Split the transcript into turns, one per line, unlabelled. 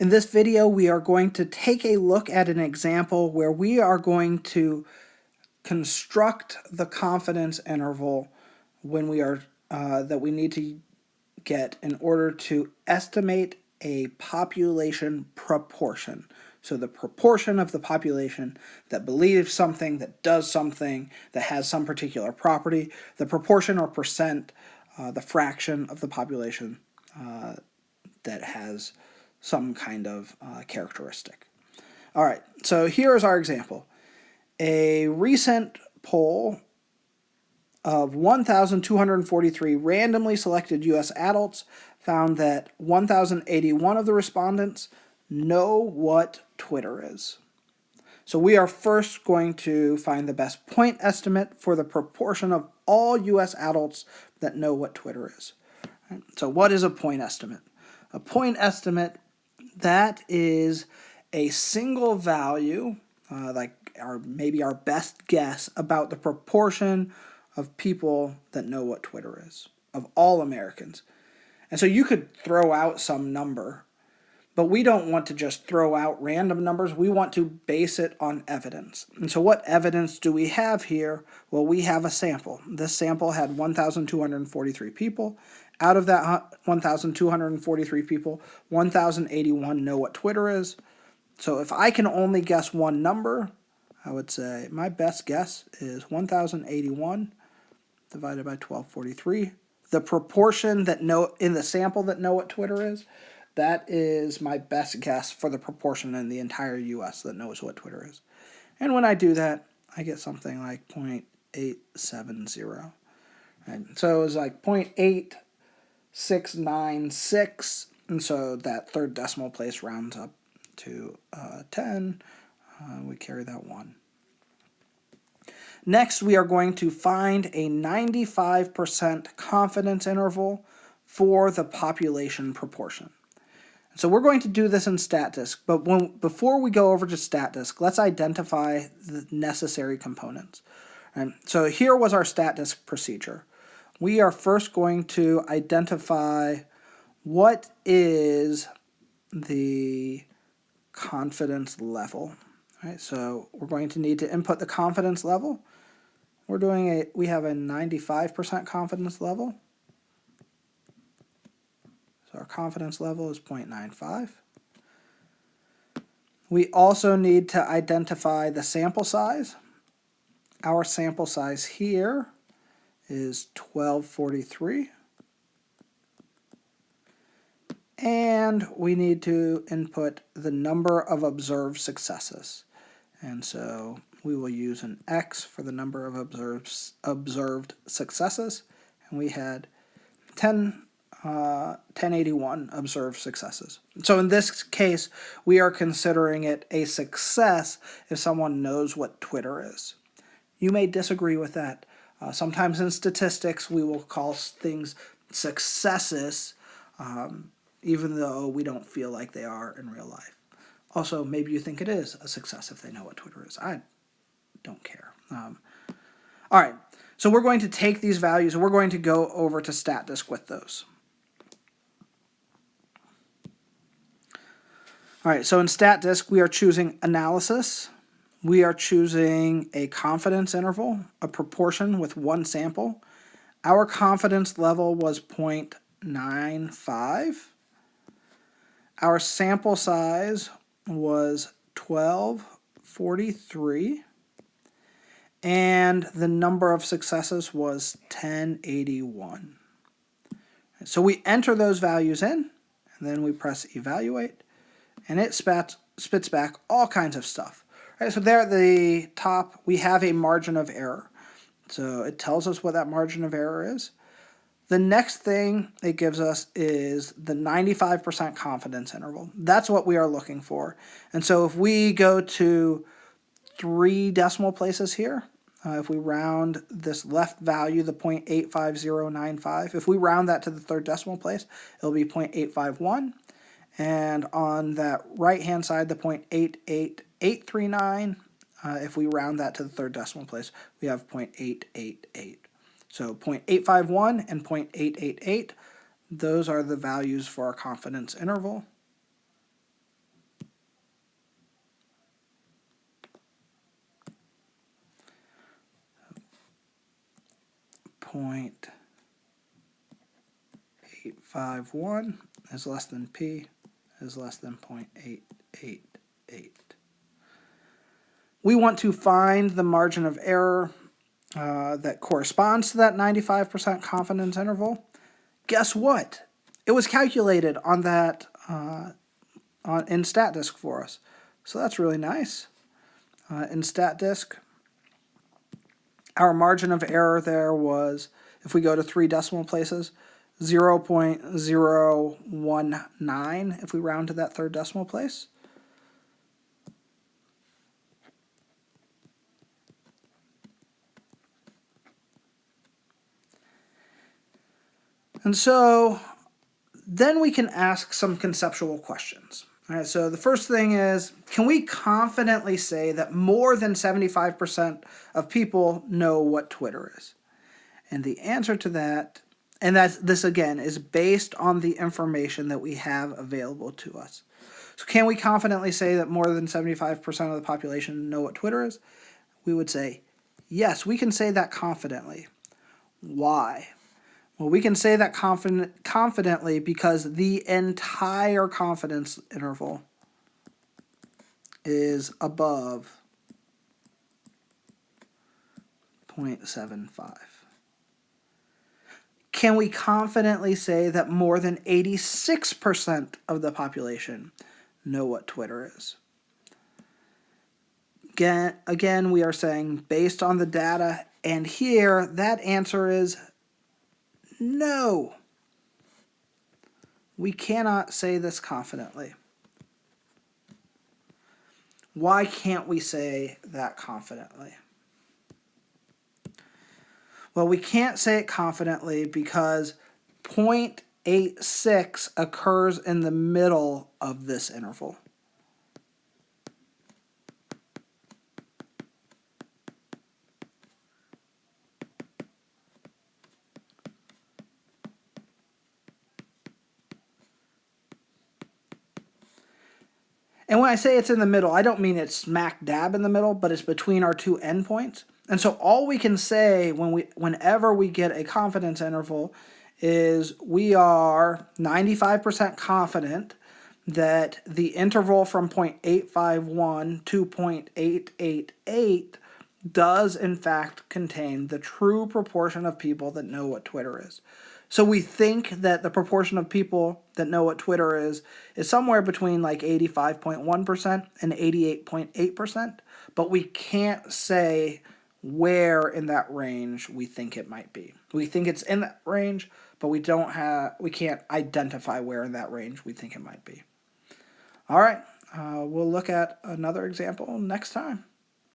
In this video, we are going to take a look at an example where we are going to construct the confidence interval when we are that we need to get in order to estimate a population proportion. So the proportion of the population that believes something, that does something, that has some particular property, the proportion or percent, the fraction of the population that has some kind of characteristic. All right, so here is our example. A recent poll of 1,243 randomly selected U.S. adults found that 1,081 of the respondents know what Twitter is. So we are first going to find the best point estimate for the proportion of all U.S. adults that know what Twitter is. So what is a point estimate? A point estimate, that is a single value, maybe our best guess about the proportion of people that know what Twitter is, of all Americans. And so you could throw out some number, but we don't want to just throw out random numbers. We want to base it on evidence. And so what evidence do we have here? Well, we have a sample. This sample had 1,243 people. Out of that 1,243 people, 1,081 know what Twitter is. So if I can only guess one number, I would say my best guess is 1,081 divided by 1,243. The proportion that know in the sample that know what Twitter is, that is my best guess for the proportion in the entire U.S. that knows what Twitter is. And when I do that, I get something like 0.870. And so it's like 0.8696, and so that third decimal place rounds up to 10. We carry that 1. Next, we are going to find a 95% confidence interval for the population proportion. So we're going to do this in StatDisk, but before we go over to StatDisk, let's identify the necessary components. And so here was our StatDisk procedure. We are first going to identify what is the confidence level. All right, so we're going to need to input the confidence level. We have a 95% confidence level. So our confidence level is 0.95. We also need to identify the sample size. Our sample size here is 1243. And we need to input the number of observed successes. And so we will use an X for the number of observed successes. And we had 1081 observed successes. So in this case, we are considering it a success if someone knows what Twitter is. You may disagree with that. Sometimes in statistics, we will call things successes, even though we don't feel like they are in real life. Also, maybe you think it is a success if they know what Twitter is. I don't care. All right, so we're going to take these values and we're going to go over to StatDisk with those. All right, so in StatDisk, we are choosing analysis. We are choosing a confidence interval, a proportion with one sample. Our confidence level was 0.95. Our sample size was 1243. And the number of successes was 1081. So we enter those values in, and then we press evaluate, and it spits back all kinds of stuff. All right, so there at the top, we have a margin of error. So it tells us what that margin of error is. The next thing it gives us is the 95% confidence interval. That's what we are looking for. And so if we go to 3 decimal places here, if we round this left value, the 0.85095, if we round that to the third decimal place, it'll be 0.851. And on that right-hand side, the 0.88839, if we round that to the third decimal place, we have 0.888. So 0.851 and 0.888, those are the values for our confidence interval. 0.851 is less than p is less than 0.888. We want to find the margin of error that corresponds to that 95% confidence interval. Guess what? It was calculated on that in StatDisk for us. So that's really nice. In StatDisk, our margin of error there was, if we go to 3 decimal places, 0.019 if we round to that third decimal place. And so then we can ask some conceptual questions. All right, so the first thing is, can we confidently say that more than 75% of people know what Twitter is? And the answer to that, and this again is based on the information that we have available to us. So can we confidently say that more than 75% of the population know what Twitter is? We would say, yes, we can say that confidently. Why? Well, we can say that confidently because the entire confidence interval is above 0.75. Can we confidently say that more than 86% of the population know what Twitter is? Again, we are saying based on the data, and here that answer is no. We cannot say this confidently. Why can't we say that confidently? Well, we can't say it confidently because 0.86 occurs in the middle of this interval. And when I say it's in the middle, I don't mean it's smack dab in the middle, but it's between our two endpoints. And so all we can say whenever we get a confidence interval is we are 95% confident that the interval from 0.851 to 0.888 does in fact contain the true proportion of people that know what Twitter is. So we think that the proportion of people that know what Twitter is somewhere between like 85.1% and 88.8%, but we can't say where in that range we think it might be. We think it's in that range, but we can't identify where in that range we think it might be. All right, we'll look at another example next time.